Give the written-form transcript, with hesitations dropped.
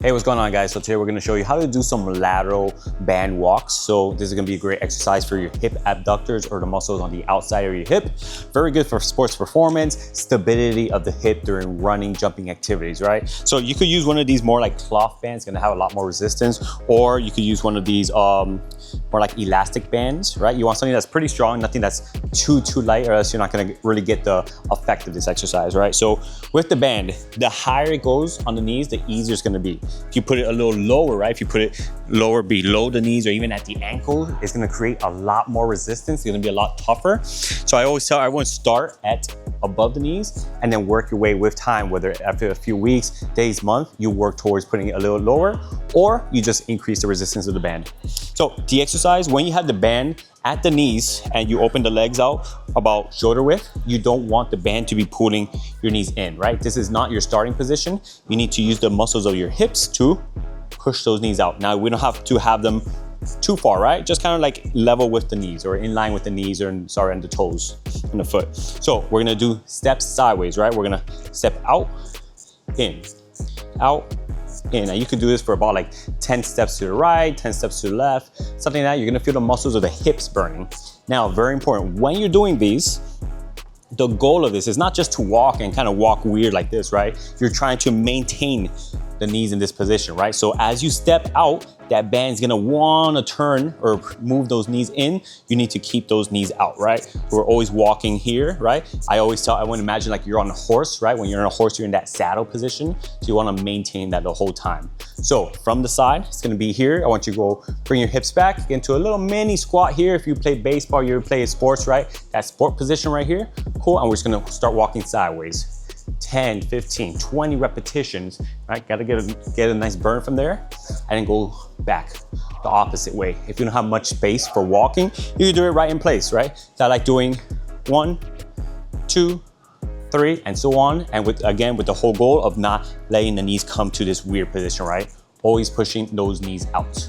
Hey, what's going on, guys? So today we're going to show you how to do some lateral band walks. So this is going to be a great exercise for your hip abductors or the muscles on the outside of your hip. Very good for sports performance, stability of the hip during running, jumping activities, right? So you could use one of these more like cloth bands, going to have a lot more resistance, or you could use one of these more like elastic bands, right? You want something that's pretty strong, nothing that's too light, or else you're not going to really get the effect of this exercise, right? So with the band, the higher it goes on the knees, the easier it's going to be. If you put it a little lower, right? If you put it lower below the knees or even at the ankle, it's gonna create a lot more resistance. It's gonna be a lot tougher. So I always tell everyone, start at above the knees and then work your way with time, whether after a few weeks, days, month, you work towards putting it a little lower, or you just increase the resistance of the band. So the exercise, when you have the band at the knees and you open the legs out about shoulder width, you don't want the band to be pulling your knees in, right? This is not your starting position. You need to use the muscles of your hips to push those knees out. Now, we don't have to have them too far, right? Just kind of like level with the knees or in line with the knees or, and the toes and the foot. So we're gonna do steps sideways, right? We're gonna step out, in, out, in. Now you could do this for about like 10 steps to the right, 10 steps to the left, something like that. You're gonna feel the muscles of the hips burning. Now, very important, when you're doing these, the goal of this is not just to walk and kind of walk weird like this, right? You're trying to maintain the knees in this position, right? So as you step out, that band's gonna wanna turn or move those knees in. You need to keep those knees out, right? We're always walking here, right? I always tell everyone, imagine like you're on a horse, right? When you're on a horse, you're in that saddle position. So you wanna maintain that the whole time. So from the side, it's gonna be here. I want you to go bring your hips back, get into a little mini squat here. If you play baseball, you play sports, right? That sport position right here, cool. And we're just gonna start walking sideways. 10, 15, 20 repetitions, right? Gotta get a nice burn from there and then go back the opposite way. If you don't have much space for walking, you can do it right in place, right? So I like doing 1, 2, 3, and so on. And with the whole goal of not letting the knees come to this weird position, right? Always pushing those knees out.